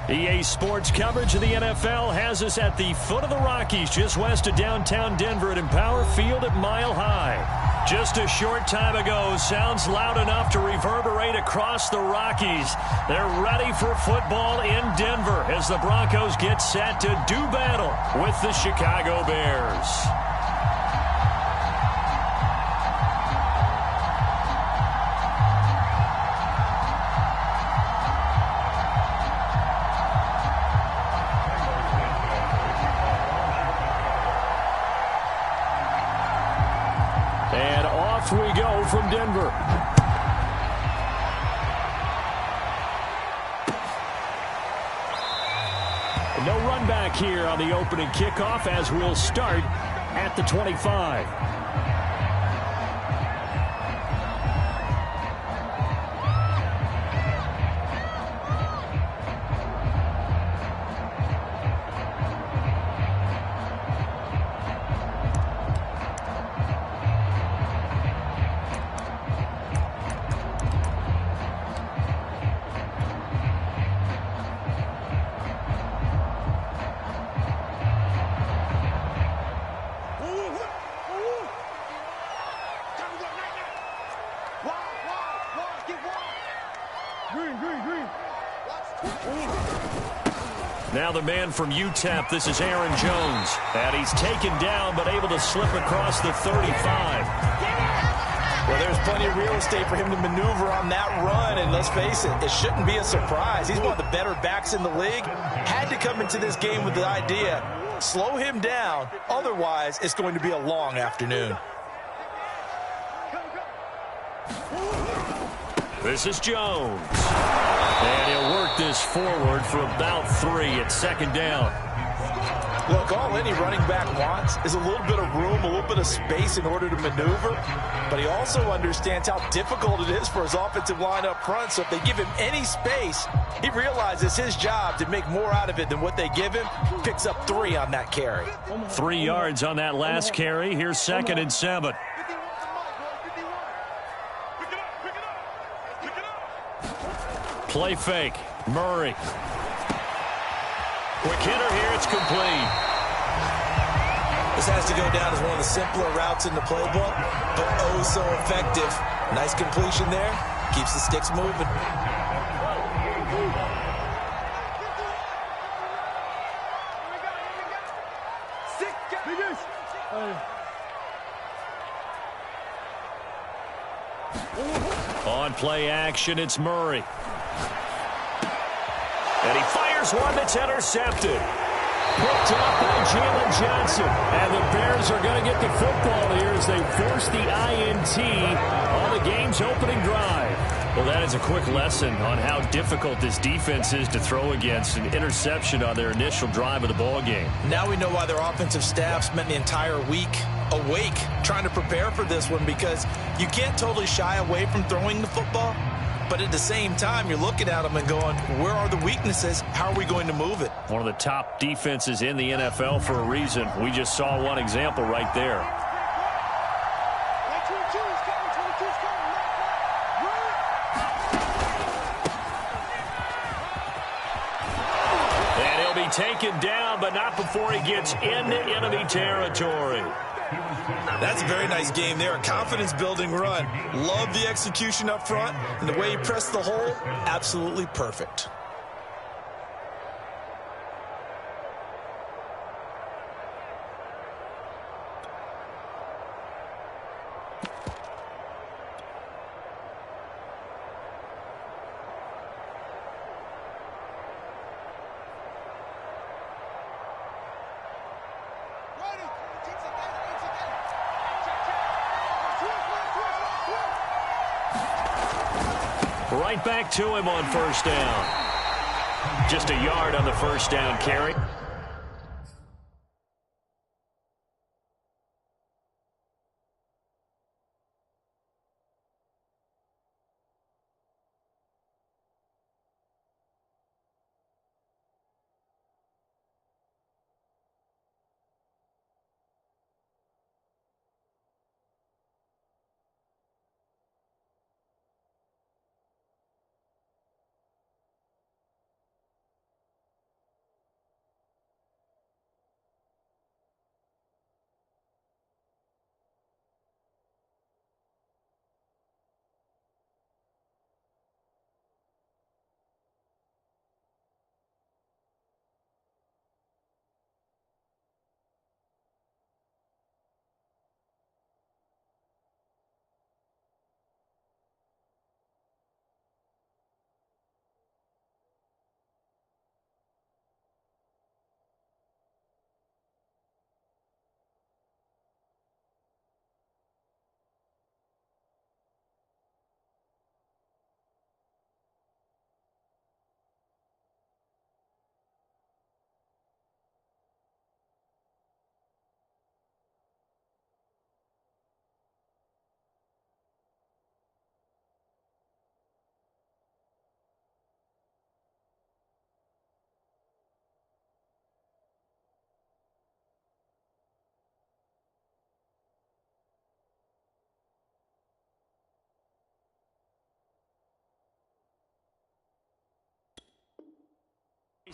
EA Sports coverage of the NFL has us at the foot of the Rockies, just west of downtown Denver at Empower Field at Mile High. Just a short time ago, sounds loud enough to reverberate across the Rockies. They're ready for football in Denver as the Broncos get set to do battle with the Chicago Bears. And off we go from Denver. No run back here on the opening kickoff as we'll start at the 25. Now the man from UTEP, this is Aaron Jones. And he's taken down but able to slip across the 35. Well, there's plenty of real estate for him to maneuver on that run, and let's face it, it shouldn't be a surprise. He's one of the better backs in the league. Had to come into this game with the idea, slow him down, otherwise it's going to be a long afternoon. This is Jones. And he'll work this forward for about 3 at second down. Look, all any running back wants is a little bit of room, a little bit of space in order to maneuver. But he also understands how difficult it is for his offensive line up front. So if they give him any space, he realizes his job to make more out of it than what they give him. Picks up 3 on that carry. 3 yards on that last carry. Here's 2nd and 7. Play fake. Murray. Quick hitter here. It's complete. This has to go down as one of the simpler routes in the playbook, but oh so effective. Nice completion there. Keeps the sticks moving. On play action, it's Murray. And he fires one that's intercepted. Picked up by Jalen Johnson. And the Bears are going to get the football here as they force the INT on the game's opening drive. Well, that is a quick lesson on how difficult this defense is to throw against. An interception on their initial drive of the ball game. Now we know why their offensive staff spent the entire week awake trying to prepare for this one, because you can't totally shy away from throwing the football. But at the same time, you're looking at them and going, where are the weaknesses? How are we going to move it? One of the top defenses in the NFL for a reason. We just saw one example right there. And he'll be taken down, but not before he gets into enemy territory. That's a very nice game there. A confidence-building run. Love the execution up front. And the way he pressed the hole, absolutely perfect. Right back to him on first down. Just a yard on the first down carry.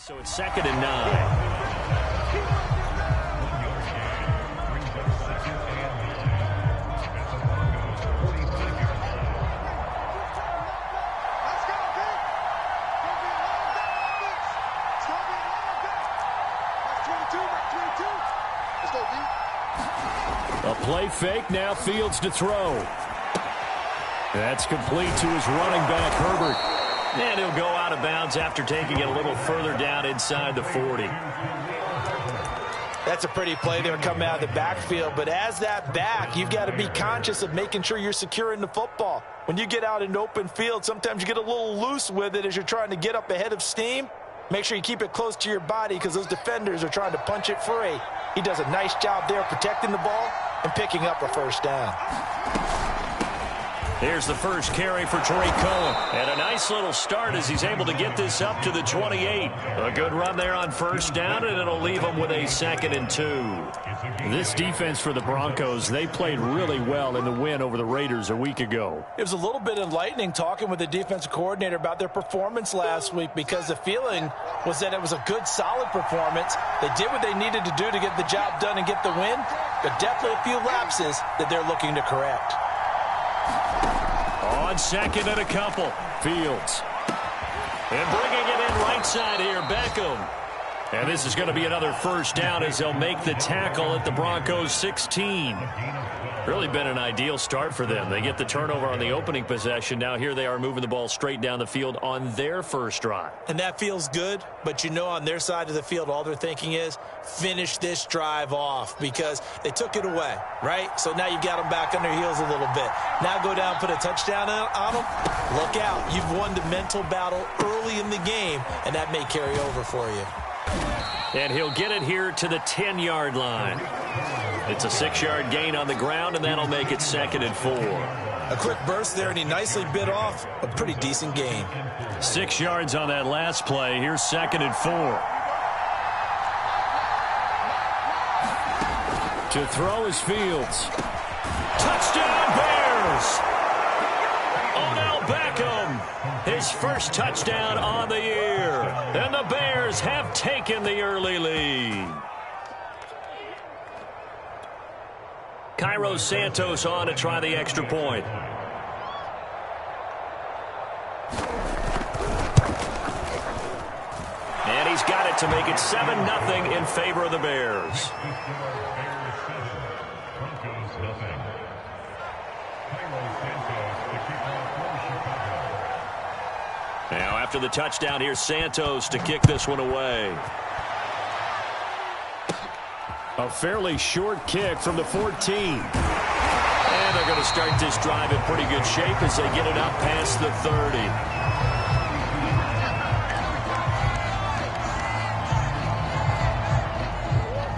So it's 2nd and 9. A play fake, now Fields to throw. That's complete to his running back, Herbert. And he'll go out of bounds after taking it a little further down inside the 40. That's a pretty play there coming out of the backfield. But as that back, you've got to be conscious of making sure you're securing the football. When you get out in open field, sometimes you get a little loose with it as you're trying to get up ahead of steam. Make sure you keep it close to your body because those defenders are trying to punch it free. He does a nice job there protecting the ball and picking up a first down. Here's the first carry for Tariq Cohen. And a nice little start as he's able to get this up to the 28. A good run there on first down, and it'll leave him with a 2nd and 2. This defense for the Broncos, they played really well in the win over the Raiders a week ago. It was a little bit enlightening talking with the defensive coordinator about their performance last week because the feeling was that it was a good, solid performance. They did what they needed to do to get the job done and get the win, but definitely a few lapses that they're looking to correct. On 2nd and a couple, Fields. And bringing it in right side here, Beckham. And this is going to be another first down as they'll make the tackle at the Broncos 16. Really been an ideal start for them. They get the turnover on the opening possession. Now here they are moving the ball straight down the field on their first drive. And that feels good, but you know on their side of the field all they're thinking is finish this drive off because they took it away, right? So now you've got them back on their heels a little bit. Now go down, put a touchdown on them. Look out. You've won the mental battle early in the game, and that may carry over for you. And he'll get it here to the 10-yard line. It's a 6-yard gain on the ground, and that'll make it 2nd and 4. A quick burst there, and he nicely bit off a pretty decent gain. 6 yards on that last play. Here's 2nd and 4. To throw is Fields. Touchdown, Bears! Odell Beckham, his first touchdown on the year. And the Bears have taken the early lead. Cairo Santos on to try the extra point. And he's got it to make it 7-0 in favor of the Bears. Now after the touchdown, here's Santos to kick this one away. A fairly short kick from the 14. And they're going to start this drive in pretty good shape as they get it up past the 30.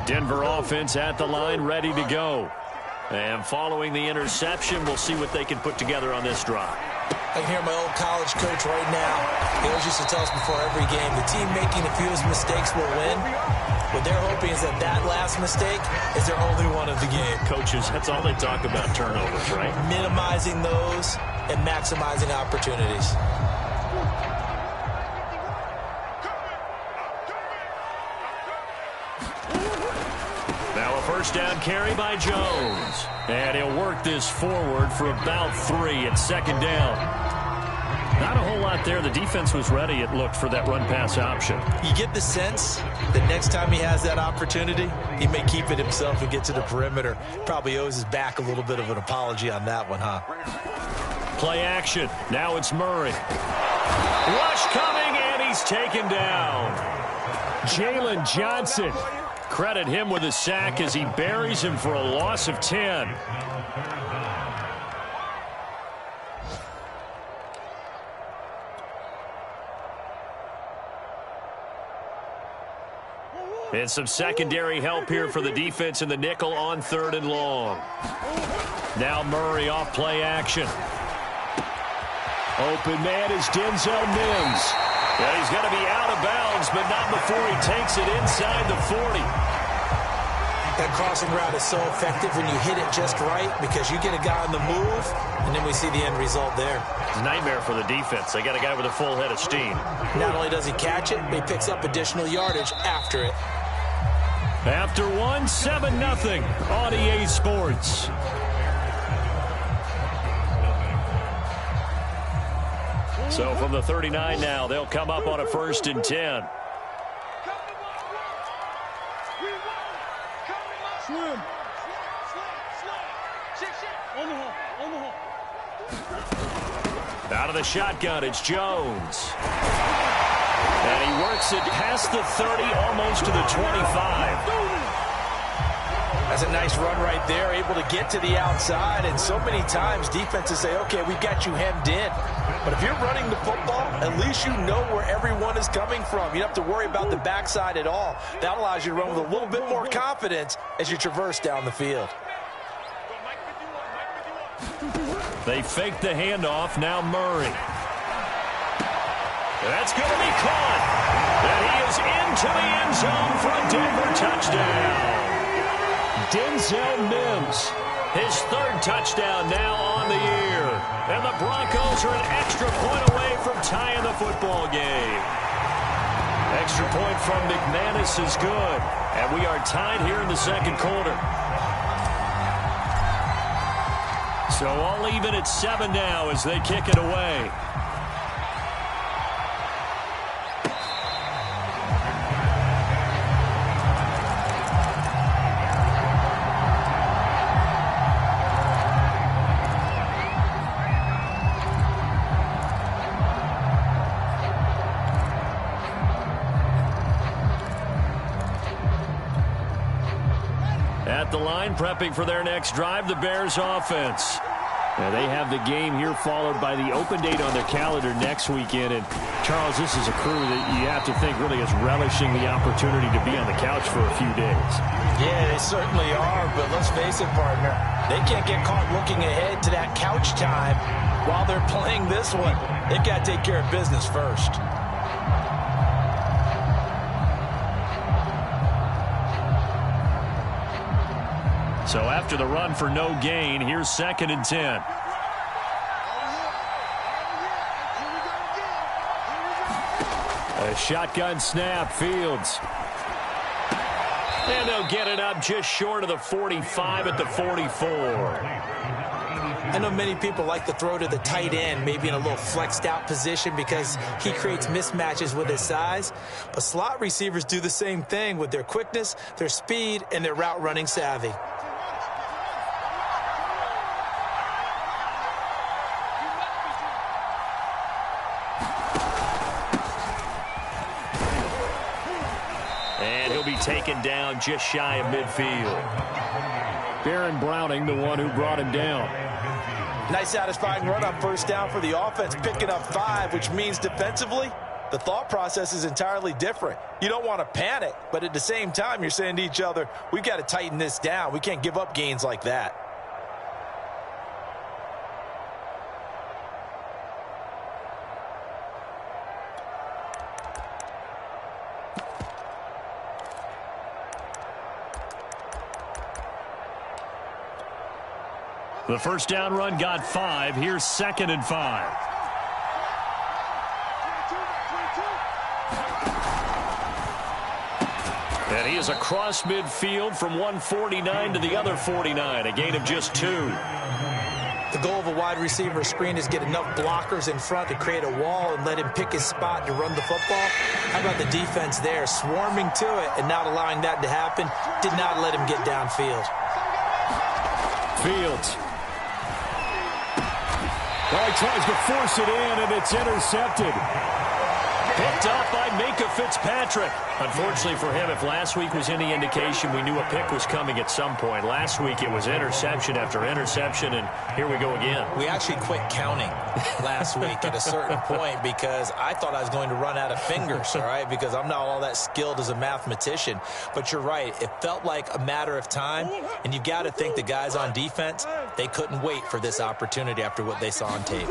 Denver offense at the line, ready to go. And following the interception, we'll see what they can put together on this drive. I can hear my old college coach right now. He always used to tell us before every game, the team making the fewest mistakes will win. What they're hoping is that that last mistake is their only one of the game. Coaches, that's all they talk about, turnovers, right? Minimizing those and maximizing opportunities. Now a first down carry by Jones. And he'll work this forward for about 3 at 2nd down. Not a whole lot there. The defense was ready, it looked, for that run-pass option. You get the sense that next time he has that opportunity, he may keep it himself and get to the perimeter. Probably owes his back a little bit of an apology on that one, huh? Play action. Now it's Murray. Rush coming, and he's taken down. Jalen Johnson. Credit him with a sack as he buries him for a loss of 10. And some secondary help here for the defense in the nickel on 3rd and long. Now Murray off play action. Open man is Denzel Mims. And he's going to be out of bounds, but not before he takes it inside the 40. That crossing route is so effective when you hit it just right because you get a guy on the move, and then we see the end result there. Nightmare for the defense. They got a guy with a full head of steam. Not only does he catch it, but he picks up additional yardage after it. After one, 7-0 on EA Sports. So from the 39 now, they'll come up on a 1st and 10. Out of the shotgun, it's Jones. And he works it past the 30, almost to the 25. That's a nice run right there, able to get to the outside. And so many times defenses say, okay, we've got you hemmed in. But if you're running the football, at least you know where everyone is coming from. You don't have to worry about the backside at all. That allows you to run with a little bit more confidence as you traverse down the field. They fake the handoff. Now Murray. That's going to be caught. And he is into the end zone for a Denver touchdown. Denzel Mims, his 3rd touchdown now on the year. And the Broncos are an extra point away from tying the football game. Extra point from McManus is good. And we are tied here in the 2nd quarter. So all even at 7 now as they kick it away. At the line, prepping for their next drive, the Bears offense. Now they have the game here followed by the open date on their calendar next weekend. And, Charles, this is a crew that you have to think really is relishing the opportunity to be on the couch for a few days. Yeah, they certainly are, but let's face it, partner. They can't get caught looking ahead to that couch time while they're playing this one. They've got to take care of business first. So after the run for no gain, here's 2nd and 10. A shotgun snap, Fields. And they'll get it up just short of the 45 at the 44. I know many people like to throw to the tight end, maybe in a little flexed out position because he creates mismatches with his size. But slot receivers do the same thing with their quickness, their speed, and their route running savvy. Taken down just shy of midfield. Baron Browning, the one who brought him down. Nice satisfying run on 1st down for the offense, picking up 5, which means defensively, the thought process is entirely different. You don't want to panic, but at the same time, you're saying to each other, we've got to tighten this down. We can't give up gains like that. The 1st down run got 5. Here's 2nd and 5. And he is across midfield from 149 to the other 49, a gain of just 2. The goal of a wide receiver screen is get enough blockers in front to create a wall and let him pick his spot to run the football. How about the defense there, swarming to it and not allowing that to happen? Did not let him get downfield. Fields. Well, he tries to force it in, and it's intercepted. Picked up by Minka Fitzpatrick. Unfortunately for him, if last week was any indication, we knew a pick was coming at some point. Last week it was interception after interception, and here we go again. We actually quit counting last week at a certain point because I thought I was going to run out of fingers, all right, because I'm not all that skilled as a mathematician. But you're right. It felt like a matter of time, and you've got to think the guys on defense, they couldn't wait for this opportunity after what they saw on tape.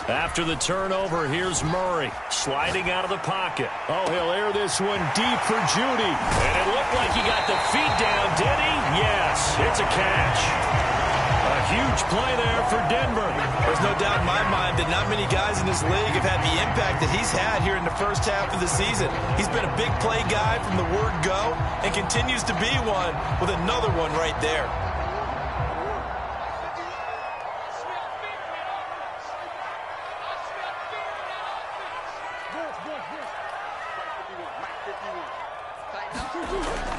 After the turnover, here's Murray sliding out of the pocket. Oh, he'll air this one deep for Judy. And it looked like he got the feet down, did he? Yes, it's a catch. A huge play there for Denver. There's no doubt in my mind that not many guys in this league have had the impact that he's had here in the first half of the season. He's been a big play guy from the word go and continues to be one with another one right there.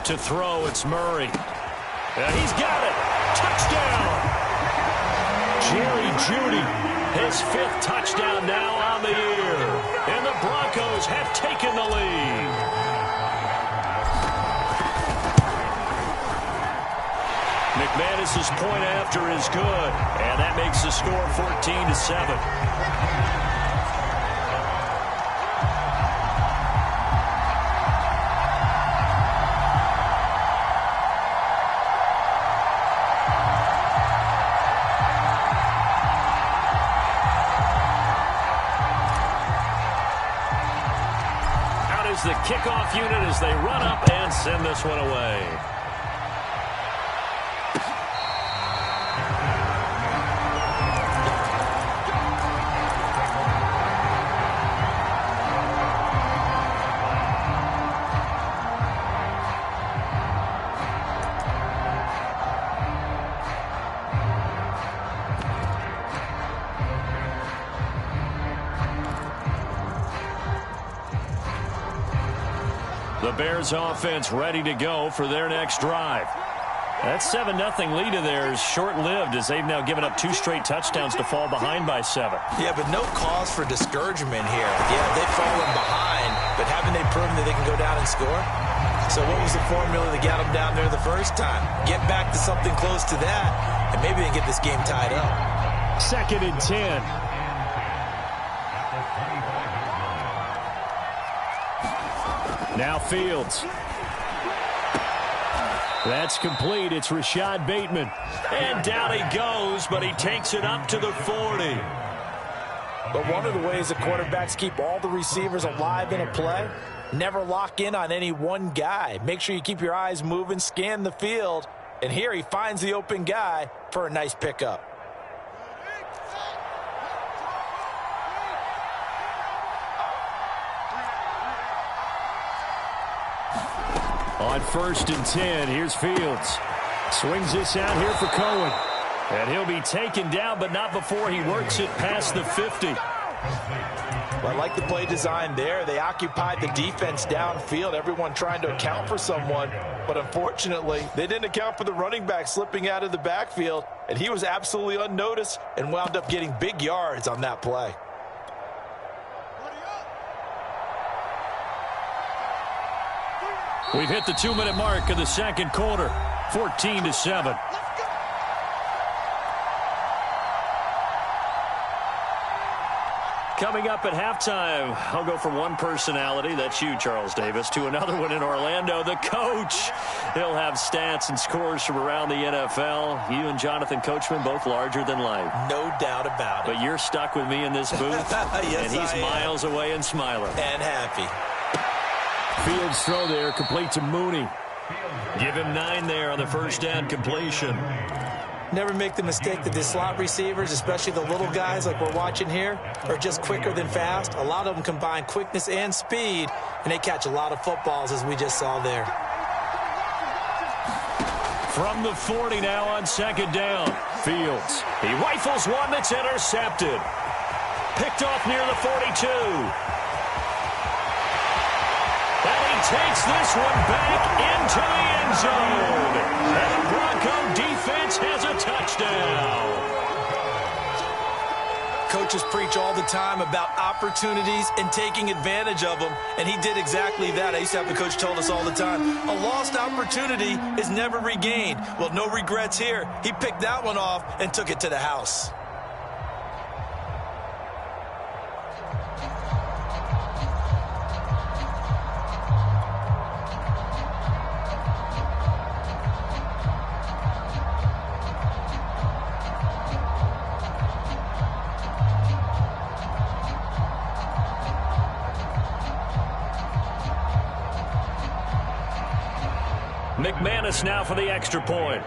To throw, it's Murray. And he's got it. Touchdown. Jerry Jeudy, his 5th touchdown now on the year. And the Broncos have taken the lead. McManus's point after is good. And that makes the score 14-7. The kickoff unit as they run up and send this one away. The Bears offense ready to go for their next drive. That 7-0 lead of theirs short-lived as they've now given up 2 straight touchdowns to fall behind by 7. Yeah, but no cause for discouragement here. Yeah, they've fallen behind, but haven't they proven that they can go down and score? So what was the formula that got them down there the first time? Get back to something close to that, and maybe they get this game tied up. 2nd and 10. Now Fields. That's complete. It's Rashad Bateman. And down he goes, but he takes it up to the 40. But one of the ways the quarterbacks keep all the receivers alive in a play, never lock in on any one guy. Make sure you keep your eyes moving, scan the field. And here he finds the open guy for a nice pickup. On 1st and 10, here's Fields. Swings this out here for Cohen. And he'll be taken down, but not before he works it past the 50. Well, I like the play design there. They occupied the defense downfield, everyone trying to account for someone. But unfortunately, they didn't account for the running back slipping out of the backfield. And he was absolutely unnoticed and wound up getting big yards on that play. We've hit the 2-minute mark of the second quarter, 14-7. Coming up at halftime, I'll go from one personality, that's you, Charles Davis, to another one in Orlando, the coach. He'll have stats and scores from around the NFL. You and Jonathan Coachman, both larger than life. No doubt about it. But you're stuck with me in this booth, yes, and he's miles away and smiling. And happy. Fields throw there, complete to Mooney. Give him 9 there on the first down completion. Never make the mistake that the slot receivers, especially the little guys like we're watching here, are just quicker than fast. A lot of them combine quickness and speed, and they catch a lot of footballs, as we just saw there. From the 40 now on 2nd down. Fields. He rifles one that's intercepted. Picked off near the 42. And he takes this one back into the end zone. And the Bronco defense has a touchdown. Coaches preach all the time about opportunities and taking advantage of them, and he did exactly that. I used to have a coach told us all the time, a lost opportunity is never regained. Well, no regrets here. He picked that one off and took it to the house. McManus now for the extra point.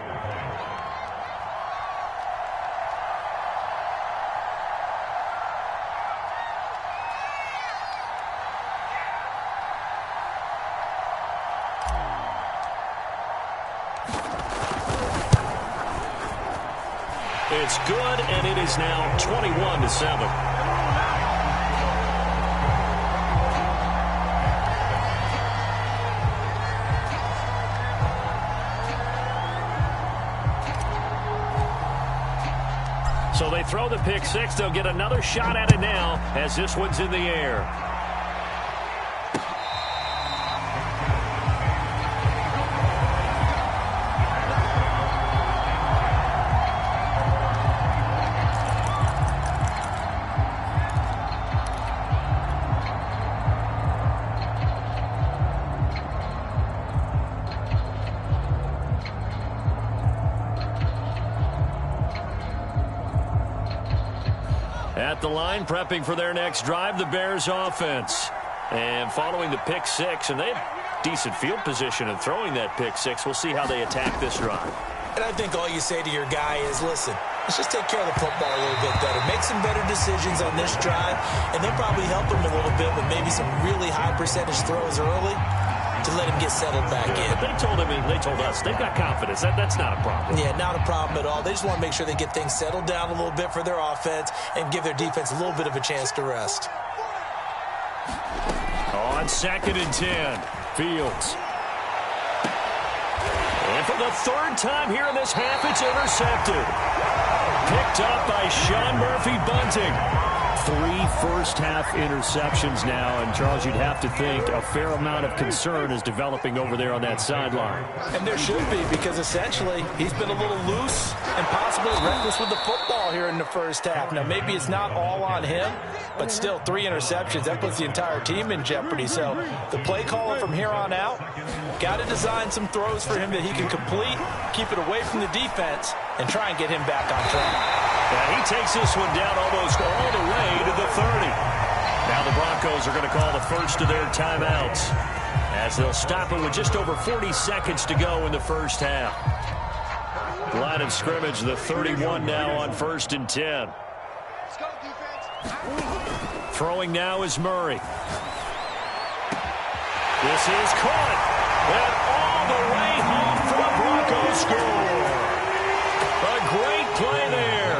It's good, and it is now 21-7. So they throw the pick six. They'll get another shot at it now as this one's in the air. At the line, prepping for their next drive, the Bears offense. And following the pick six, and they have decent field position in throwing that pick six. We'll see how they attack this drive. And I think all you say to your guy is, listen, let's just take care of the football a little bit better. Make some better decisions on this drive, and they'll probably help him a little bit with maybe some really high percentage throws early to let him get settled back in. But they told us they've got confidence. That's not a problem. Yeah, not a problem at all. They just want to make sure they get things settled down a little bit for their offense and give their defense a little bit of a chance to rest. On 2nd and 10, Fields. And for the third time here in this half, it's intercepted. Picked up by Sean Murphy-Bunting. 3 first-half interceptions now, and Charles, you'd have to think a fair amount of concern is developing over there on that sideline. And there should be, because essentially he's been a little loose and possibly reckless with the football here in the first half. Now, maybe it's not all on him, but still 3 interceptions. That puts the entire team in jeopardy. So the play caller from here on out got to design some throws for him that he can complete, keep it away from the defense, and try and get him back on track. Yeah, he takes this one down almost all the way to the 30. Now the Broncos are going to call the first of their timeouts as they'll stop it with just over 40 seconds to go in the first half. Line of scrimmage, the 31 now on 1st and 10. Throwing now is Murray. This is caught. And all the way home for the Broncos score. A great play there.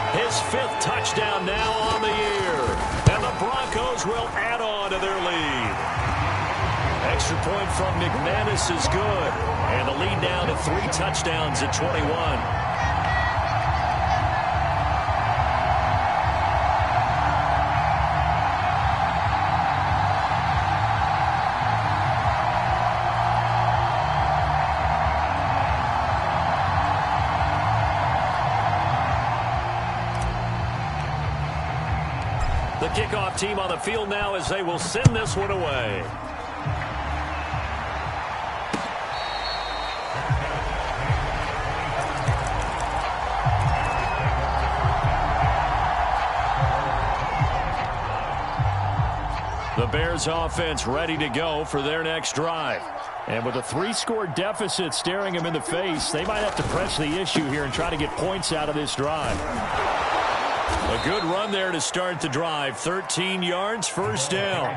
His 5th touchdown now on the year. And the Broncos will add on to their lead. Extra point from McManus is good. And the lead down to 3 touchdowns at 21. The kickoff team on the field now as they will send this one away. The Bears offense ready to go for their next drive. And with a 3-score deficit staring them in the face, they might have to press the issue here and try to get points out of this drive. A good run there to start the drive. 13 yards, first down.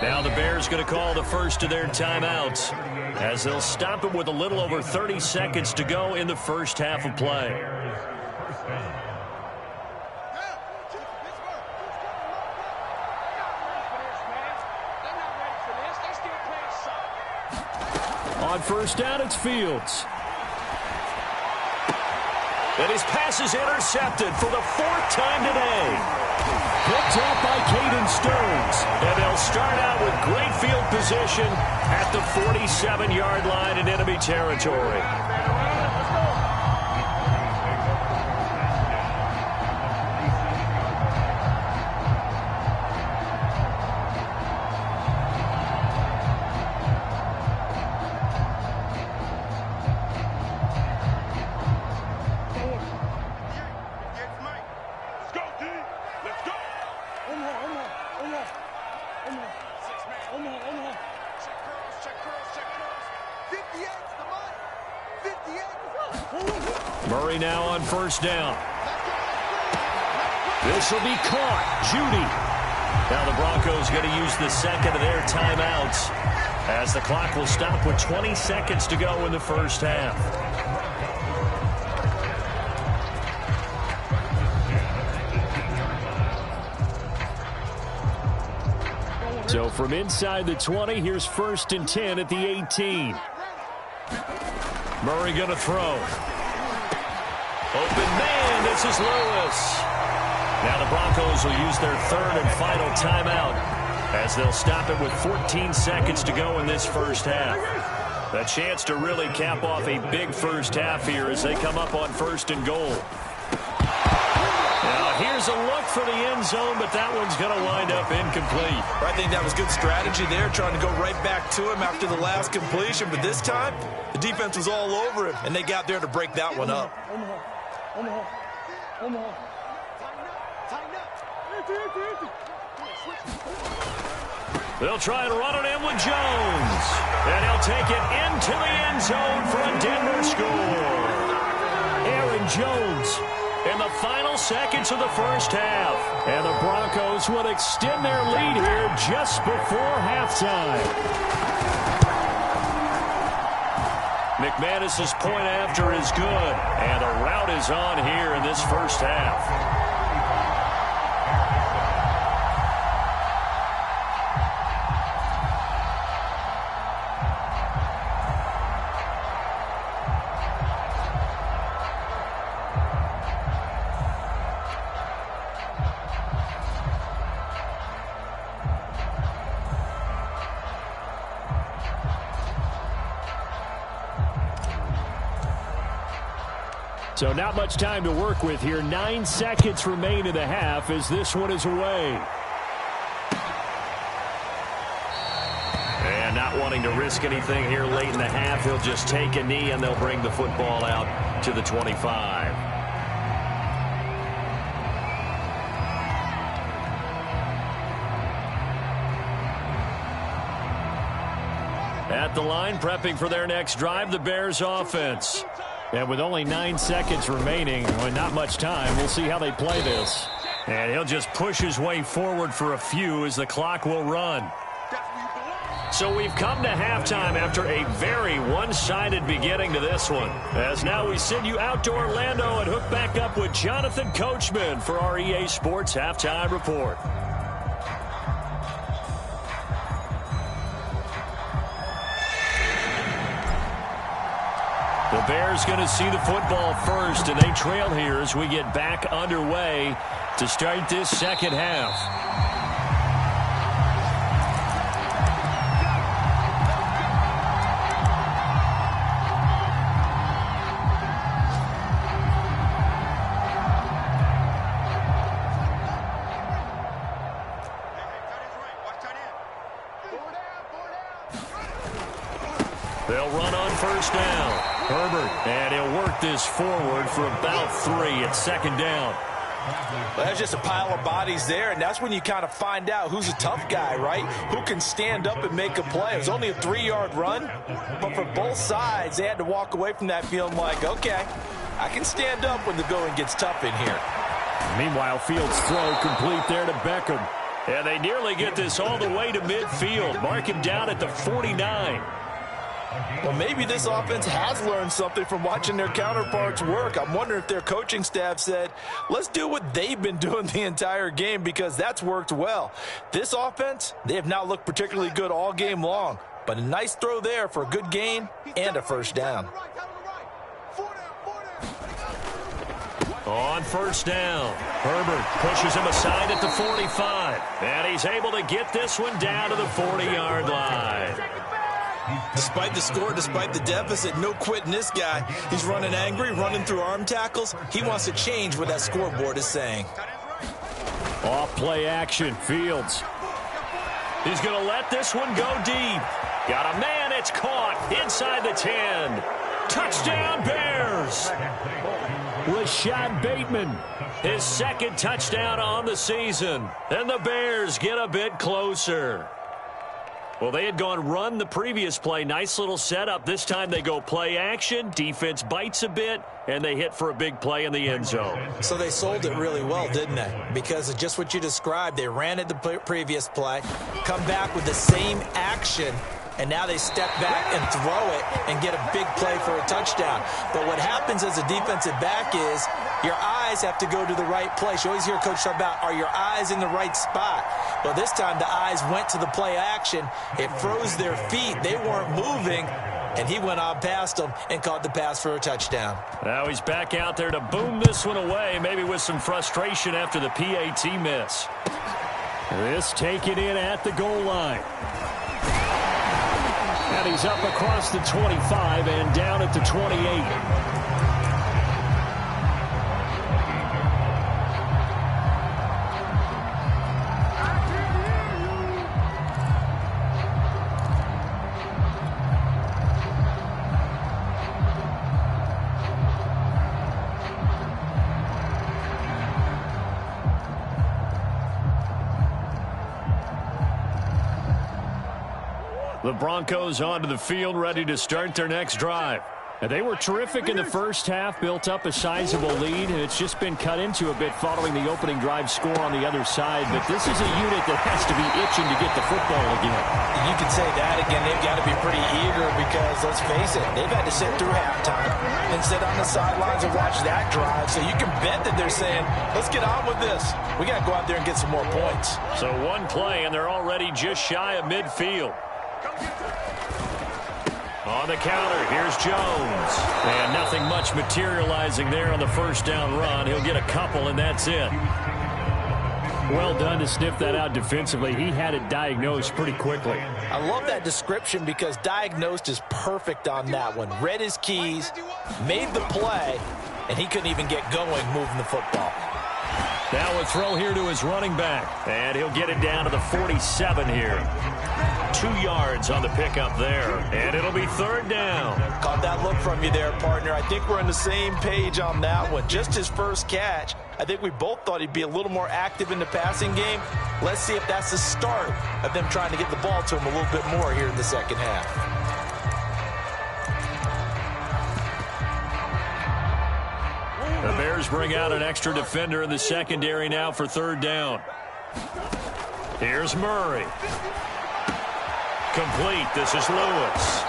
Now the Bears going to call the first of their timeouts as they'll stop it with a little over 30 seconds to go in the first half of play. On first down, it's Fields. And his pass is intercepted for the 4th time today. Picked up by Caden Stearns. And they'll start out with great field position at the 47-yard line in enemy territory. Check curls. 58 the mark. early now on first down. This will be caught. Judy. Now the Broncos going to use the second of their timeouts as the clock will stop with 20 seconds to go in the first half. So from inside the 20, here's 1st and 10 at the 18. Murray going to throw. Open man, this is Lewis. Now the Broncos will use their third and final timeout as they'll stop it with 14 seconds to go in this first half. A chance to really cap off a big first half here as they come up on 1st and goal. Now here's a look for the end zone, but that one's going to wind up incomplete. I think that was good strategy there, trying to go right back to him after the last completion. But this time, the defense was all over him, and they got there to break that one up. They'll try and run it in with Jones. And he'll take it into the end zone for a Denver score. Aaron Jones in the final seconds of the first half. And the Broncos will extend their lead here just before halftime. McManus's point after is good. And the route is on here in this first half. So not much time to work with here. 9 seconds remain in the half as this one is away. And not wanting to risk anything here late in the half, he'll just take a knee and they'll bring the football out to the 25. At the line, prepping for their next drive, the Bears offense. And with only 9 seconds remaining, with not much time, we'll see how they play this. And he'll just push his way forward for a few as the clock will run. So we've come to halftime after a very one-sided beginning to this one. As now we send you out to Orlando and hook back up with Jonathan Coachman for our EA Sports Halftime Report. The Bears going to see the football first, and they trail here as we get back underway to start this second half. They'll run on first down. Herbert, and he'll work this forward for about 3 at second down. Well, that's just a pile of bodies there, and that's when you kind of find out who's a tough guy, right? Who can stand up and make a play. It was only a 3-yard run, but for both sides, they had to walk away from that feeling like, okay, I can stand up when the going gets tough in here. Meanwhile, Fields' throw complete there to Beckham. And they nearly get this all the way to midfield. Mark him down at the 49. Well, maybe this offense has learned something from watching their counterparts work. I'm wondering if their coaching staff said, let's do what they've been doing the entire game, because that's worked well. This offense, they have not looked particularly good all game long, but a nice throw there for a good gain and a first down. On first down, Herbert pushes him aside at the 45, and he's able to get this one down to the 40-yard line. Despite the score, despite the deficit, no quitting this guy. He's running angry, running through arm tackles. He wants to change what that scoreboard is saying. Off play action, Fields. He's going to let this one go deep. Got a man, it's caught inside the 10. Touchdown, Bears. Rashad Bateman, his second touchdown on the season. And the Bears get a bit closer. Well, they had gone run the previous play. Nice little setup. This time they go play action. Defense bites a bit, and they hit for a big play in the end zone. So they sold it really well, didn't they? Because of just what you described. They ran it the previous play, come back with the same action, and now they step back and throw it and get a big play for a touchdown. But what happens as a defensive back is your eyes have to go to the right place. You always hear Coach talk about, are your eyes in the right spot? Well, this time the eyes went to the play action. It froze their feet. They weren't moving, and he went on past them and caught the pass for a touchdown. Now he's back out there to boom this one away, maybe with some frustration after the PAT miss. This taken in at the goal line. And he's up across the 25 and down at the 28. The Broncos onto the field, ready to start their next drive. And they were terrific in the first half, built up a sizable lead, and it's just been cut into a bit following the opening drive score on the other side. But this is a unit that has to be itching to get the football again. You can say that again. They've got to be pretty eager because, let's face it, they've had to sit through halftime and sit on the sidelines and watch that drive. So you can bet that they're saying, let's get on with this. We got to go out there and get some more points. So one play, and they're already just shy of midfield. On the counter, here's Jones. And nothing much materializing there on the first down run. He'll get a couple, and that's it. Well done to sniff that out defensively. He had it diagnosed pretty quickly. I love that description because diagnosed is perfect on that one. Read his keys, made the play, and he couldn't even get going moving the football. Now a throw here to his running back. And he'll get it down to the 47 here. 2 yards on the pickup there. And it'll be third down. Caught that look from you there, partner. I think we're on the same page on that one. Just his first catch. I think we both thought he'd be a little more active in the passing game. Let's see if that's the start of them trying to get the ball to him a little bit more here in the second half. The Bears bring out an extra defender in the secondary now for third down. Here's Murray. Complete. This is Lewis.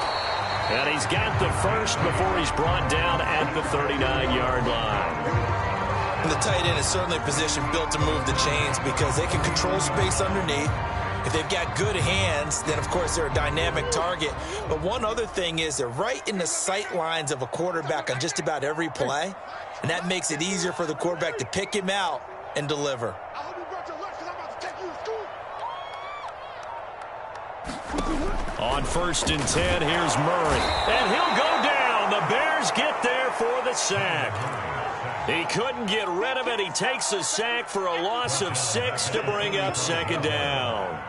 And he's got the first before he's brought down at the 39-yard line. And the tight end is certainly a position built to move the chains because they can control space underneath. If they've got good hands, then, of course, they're a dynamic target. But one other thing is they're right in the sight lines of a quarterback on just about every play, and that makes it easier for the quarterback to pick him out and deliver. On 1st and 10, here's Murray. And he'll go down. The Bears get there for the sack. He couldn't get rid of it. He takes a sack for a loss of 6 to bring up second down.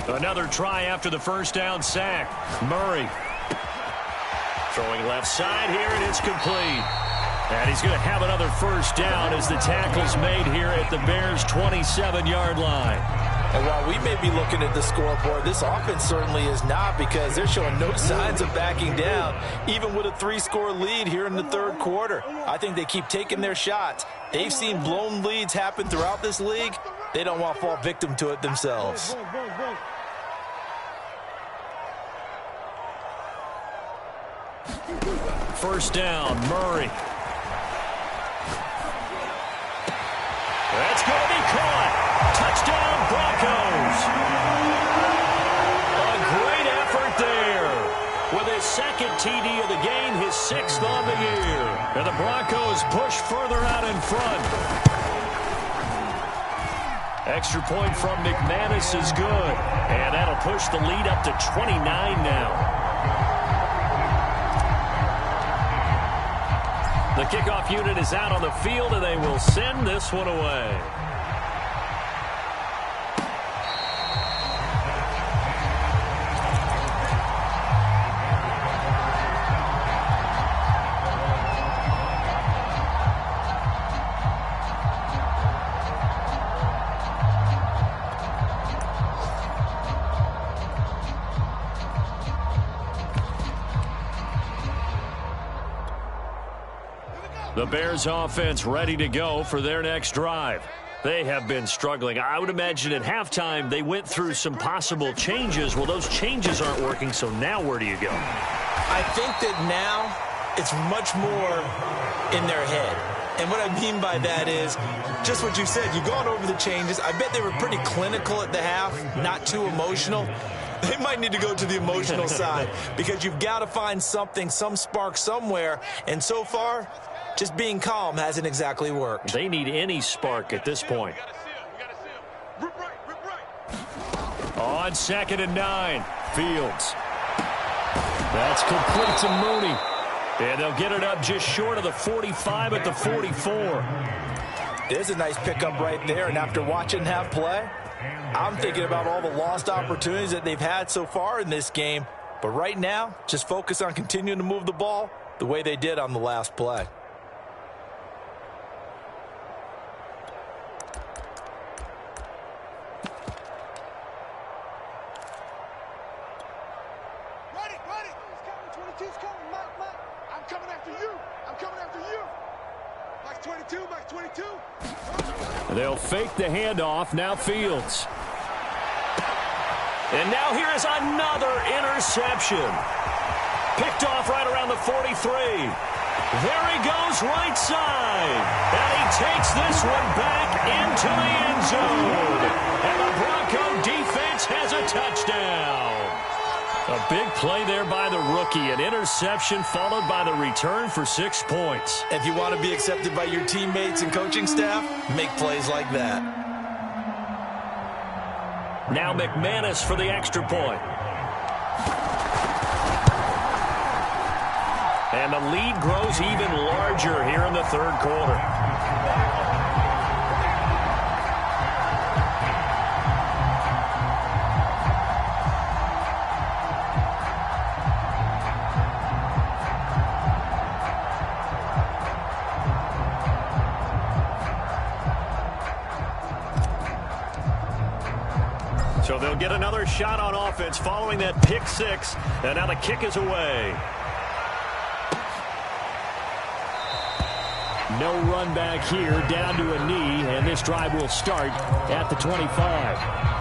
Another try after the first down sack. Murray throwing left side here, and it's complete. And he's going to have another first down as the tackle's made here at the Bears' 27-yard line. And while we may be looking at the scoreboard, this offense certainly is not because they're showing no signs of backing down, even with a 3-score lead here in the third quarter. I think they keep taking their shots. They've seen blown leads happen throughout this league. They don't want to fall victim to it themselves. First down, Murray. That's going to be caught. Touchdown, Broncos. A great effort there. With his second TD of the game, his 6th on the year. And the Broncos push further out in front. Extra point from McManus is good. And that'll push the lead up to 29 now. The kickoff unit is out on the field, and they will send this one away. The Bears offense ready to go for their next drive. They have been struggling. I would imagine at halftime they went through some possible changes. Well, those changes aren't working, so now where do you go? I think that now it's much more in their head. And what I mean by that is just what you said. You've gone over the changes. I bet they were pretty clinical at the half, not too emotional. They might need to go to the emotional side because you've got to find something, some spark somewhere. And so far, just being calm hasn't exactly worked. They need any spark at this point. On 2nd and 9, Fields. That's complete to Mooney. And they'll get it up just short of the 45 at the 44. There's a nice pickup right there, and after watching that play, I'm thinking about all the lost opportunities that they've had so far in this game. But right now, just focus on continuing to move the ball the way they did on the last play. They'll fake the handoff. Now Fields. And now here is another interception. Picked off right around the 43. There he goes right side. And he takes this one back into the end zone. And the Bronco defense has a touchdown. A big play there by the rookie. An interception followed by the return for 6 points. If you want to be accepted by your teammates and coaching staff, make plays like that. Now McManus for the extra point. And the lead grows even larger here in the third quarter. So they'll get another shot on offense following that pick six. And now the kick is away. No run back here, down to a knee, and this drive will start at the 25.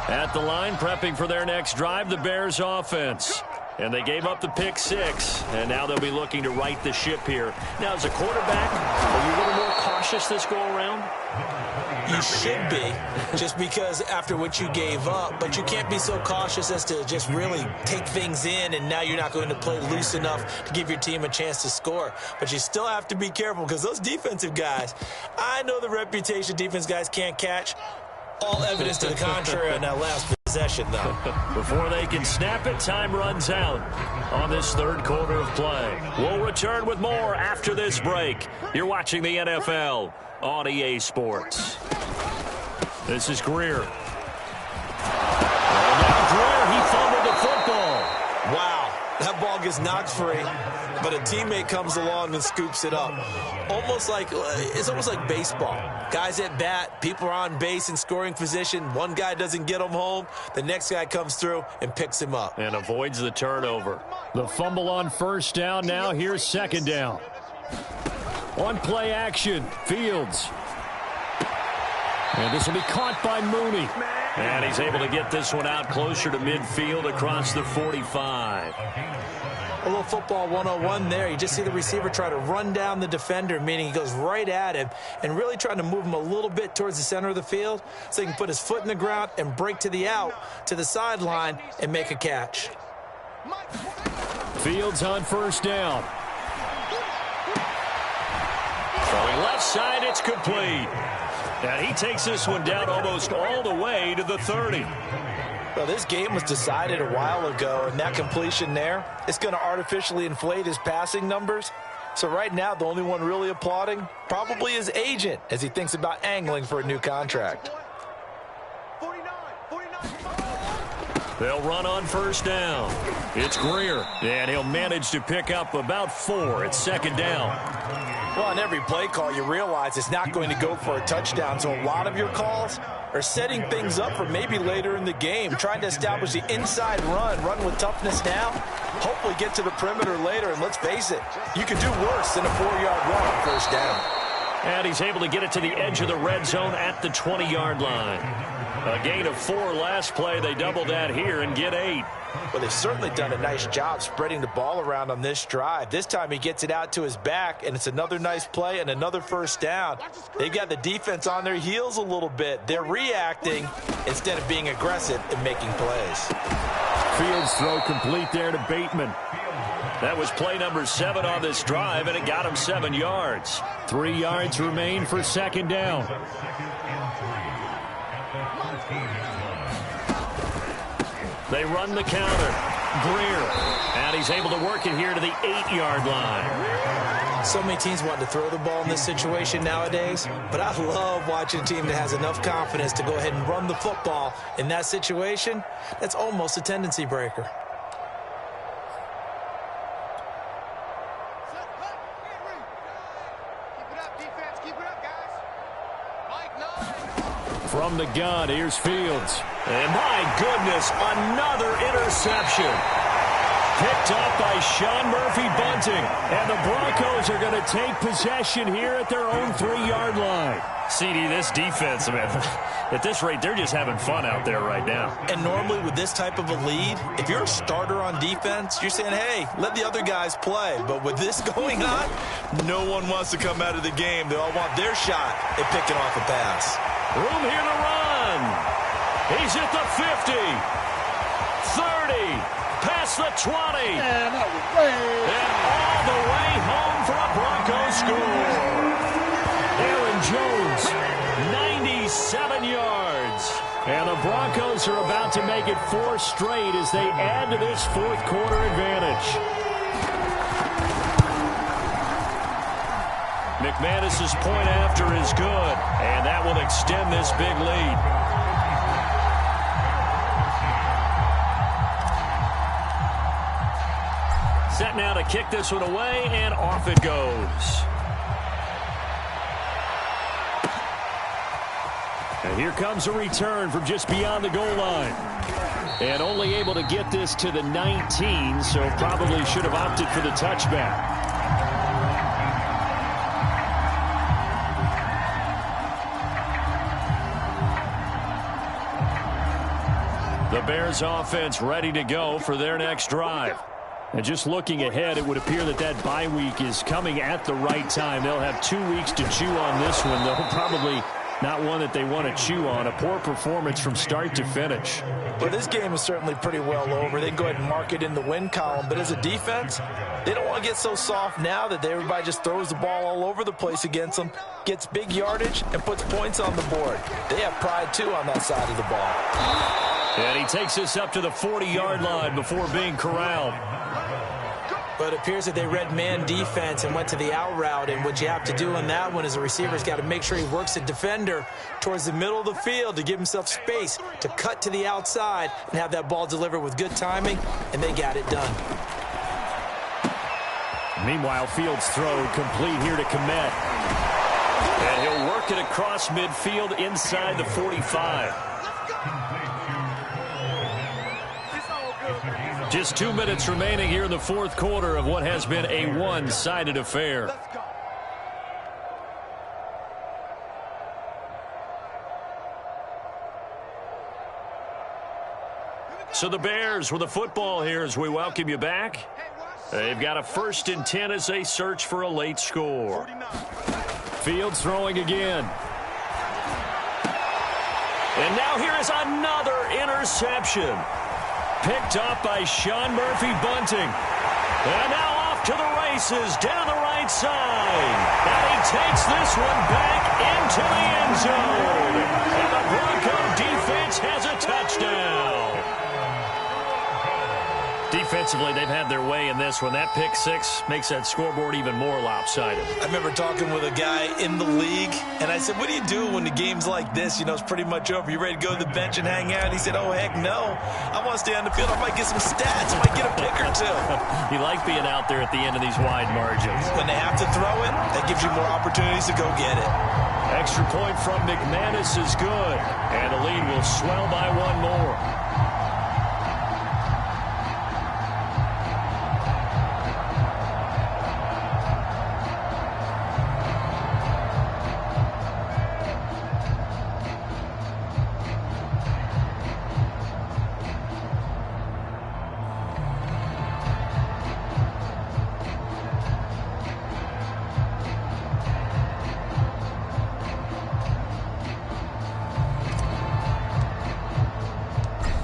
At the line, prepping for their next drive, the Bears offense. And they gave up the pick six, and now they'll be looking to right the ship here. Now, as a quarterback, are you a little more cautious this go-around? You should be, just because after what you gave up, but you can't be so cautious as to just really take things in, and now you're not going to play loose enough to give your team a chance to score. But you still have to be careful, because those defensive guys, I know the reputation defense guys can't catch. All evidence to the contrary on that last possession, though. Before they can snap it, time runs out on this third quarter of play. We'll return with more after this break. You're watching the NFL on EA Sports. This is Greer. And now Greer, he fumbled the football. Wow, that ball gets knocked free, but a teammate comes along and scoops it up. It's almost like baseball. Guys at bat, people are on base in scoring position. One guy doesn't get him home. The next guy comes through and picks him up. And avoids the turnover. The fumble on first down. Now here's second down. On play action, Fields. And this will be caught by Mooney. And he's able to get this one out closer to midfield across the 45. A little football 101 there. You just see the receiver try to run down the defender, meaning he goes right at him and really trying to move him a little bit towards the center of the field so he can put his foot in the ground and break to the out, to the sideline, and make a catch. Fields on first down. Throwing left side, it's complete. And he takes this one down almost all the way to the 30. Well, this game was decided a while ago, and that completion there, it's going to artificially inflate his passing numbers. So right now, the only one really applauding, probably his agent, as he thinks about angling for a new contract. They'll run on first down. It's Greer, and he'll manage to pick up about 4 at second down. Well, on every play call, you realize it's not going to go for a touchdown, so a lot of your calls are setting things up for maybe later in the game, trying to establish the inside run with toughness now, hopefully get to the perimeter later, and let's face it, you could do worse than a 4-yard run on first down. And he's able to get it to the edge of the red zone at the 20-yard line. A gain of 4 last play. They double that here and get 8. Well, they've certainly done a nice job spreading the ball around on this drive. This time he gets it out to his back, and it's another nice play and another first down. They've got the defense on their heels a little bit. They're reacting instead of being aggressive and making plays. Fields throw complete there to Bateman. That was play number 7 on this drive, and it got him 7 yards. 3 yards remain for second down. They run the counter. Greer. And he's able to work it here to the 8-yard line. So many teams want to throw the ball in this situation nowadays, but I love watching a team that has enough confidence to go ahead and run the football in that situation. That's almost a tendency breaker. From the gun, here's Fields. And my goodness, another interception. Picked up by Sean Murphy-Bunting. And the Broncos are going to take possession here at their own 3-yard line. CD, this defense, man, at this rate, they're just having fun out there right now. And normally with this type of a lead, if you're a starter on defense, you're saying, hey, let the other guys play. But with this going on, no one wants to come out of the game. They all want their shot at picking off a pass. Room here to run. He's at the 50, 30, past the 20, and all the way home for a Broncos score. Aaron Jones, 97 yards. And the Broncos are about to make it 4 straight as they add to this fourth-quarter advantage. McManus's point after is good, and that will extend this big lead. Set now to kick this one away, and off it goes. And here comes a return from just beyond the goal line. And only able to get this to the 19, so probably should have opted for the touchback. The Bears offense ready to go for their next drive. And just looking ahead, it would appear that that bye week is coming at the right time. They'll have 2 weeks to chew on this one, though probably not one that they want to chew on. A poor performance from start to finish. Well, this game is certainly pretty well over. They can go ahead and mark it in the win column. But as a defense, they don't want to get so soft now that everybody just throws the ball all over the place against them, gets big yardage, and puts points on the board. They have pride, too, on that side of the ball. And he takes this up to the 40-yard line before being corralled. But it appears that they read man defense and went to the out route. And what you have to do on that one is the receiver's got to make sure he works the defender towards the middle of the field to give himself space to cut to the outside and have that ball delivered with good timing, and they got it done. Meanwhile, Fields' throw complete here to Komet. And he'll work it across midfield inside the 45. Just 2 minutes remaining here in the fourth quarter of what has been a one-sided affair. So the Bears with the football here as we welcome you back. They've got a 1st and 10 as they search for a late score. Fields throwing again. And now here is another interception. Picked up by Sean Murphy-Bunting. And now off to the races down the right side. And he takes this one back into the end zone. And the Bronco defense has a touchdown. Defensively, they've had their way in this one. That pick six makes that scoreboard even more lopsided. I remember talking with a guy in the league, and I said, what do you do when the game's like this? You know, it's pretty much over. You ready to go to the bench and hang out? He said, oh, heck no. I want to stay on the field. I might get some stats. I might get a pick or two. You like being out there at the end of these wide margins. When they have to throw it, that gives you more opportunities to go get it. Extra point from McManus is good, and the lead will swell by one more.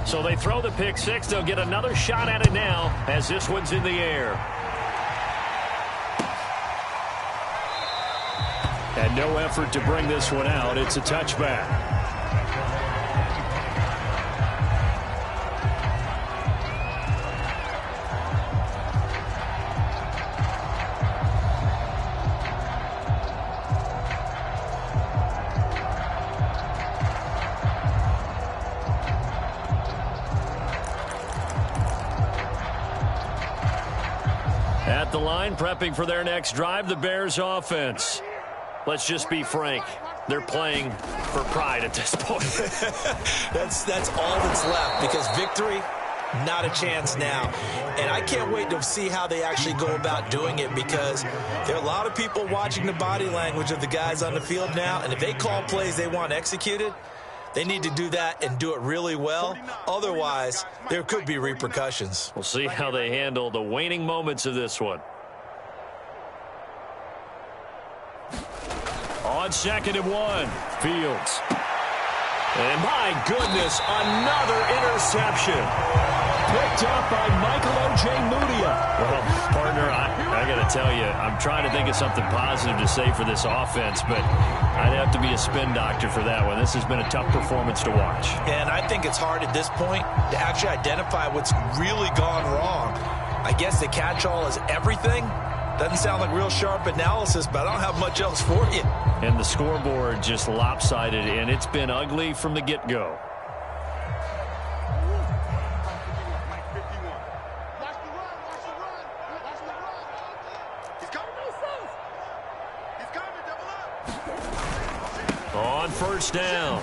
So they throw the pick six. They'll get another shot at it now as this one's in the air. And no effort to bring this one out. It's a touchback. At the line, prepping for their next drive, the Bears offense. Let's just be frank. They're playing for pride at this point. That's all that's left, because victory, not a chance now. And I can't wait to see how they actually go about doing it, because there are a lot of people watching the body language of the guys on the field now, and if they call plays they want executed, they need to do that and do it really well. Otherwise, there could be repercussions. We'll see how they handle the waning moments of this one. On 2nd and 1, Fields. And my goodness, another interception. Picked up by Michael Ojemudia. Well, partner, I got to tell you, I'm trying to think of something positive to say for this offense, but I'd have to be a spin doctor for that one. This has been a tough performance to watch. And I think it's hard at this point to actually identify what's really gone wrong. I guess the catch-all is everything. Doesn't sound like real sharp analysis, but I don't have much else for you. And the scoreboard just lopsided, and it's been ugly from the get-go. On 1st down,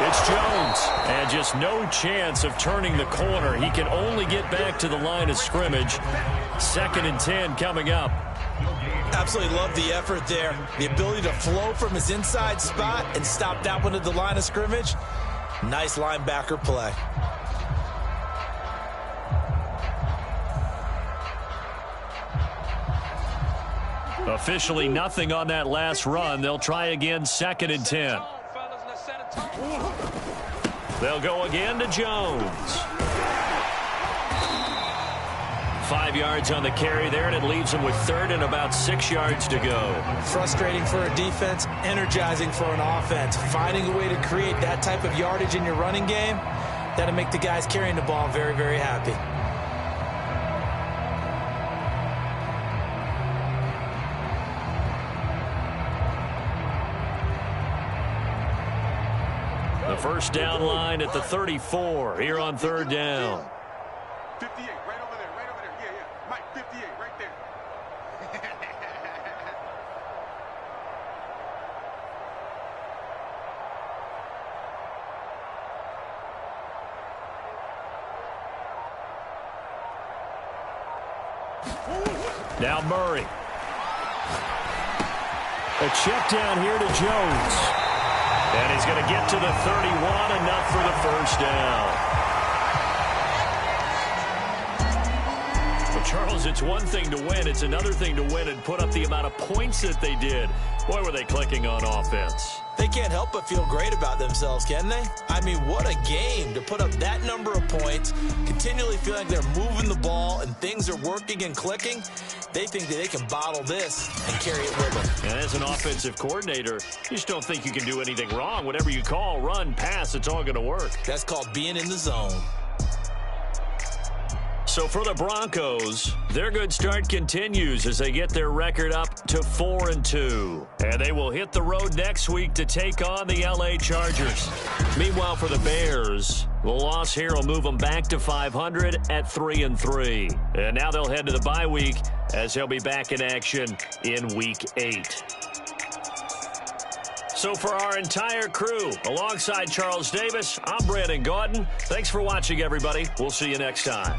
it's Jones. And just no chance of turning the corner. He can only get back to the line of scrimmage. 2nd and 10 coming up. Absolutely love the effort there. The ability to flow from his inside spot and stop that one at the line of scrimmage. Nice linebacker play. Officially nothing on that last run. They'll try again 2nd and 10. They'll go again to Jones. 5 yards on the carry there, and it leaves them with 3rd and about 6 yards to go. Frustrating for a defense, energizing for an offense. Finding a way to create that type of yardage in your running game, that'll make the guys carrying the ball very, very happy. The 1st down line at the 34 here on 3rd down. 58, right over there, right over there. Yeah, yeah. Mike, 58, right there. Now Murray. A check down here to Jones. And he's going to get to the 31, enough for the 1st down. Charles, it's one thing to win. It's another thing to win and put up the amount of points that they did. Boy, were they clicking on offense. They can't help but feel great about themselves, can they? I mean, what a game to put up that number of points, continually feeling like they're moving the ball and things are working and clicking. They think that they can bottle this and carry it with them. And as an offensive coordinator, you just don't think you can do anything wrong. Whatever you call, run, pass, it's all going to work. That's called being in the zone. So for the Broncos, their good start continues as they get their record up to 4-2. And they will hit the road next week to take on the LA Chargers. Meanwhile, for the Bears, the loss here will move them back to 500 at 3-3. And now they'll head to the bye week as they'll be back in action in Week 8. So for our entire crew, alongside Charles Davis, I'm Brandon Gaudin. Thanks for watching, everybody. We'll see you next time.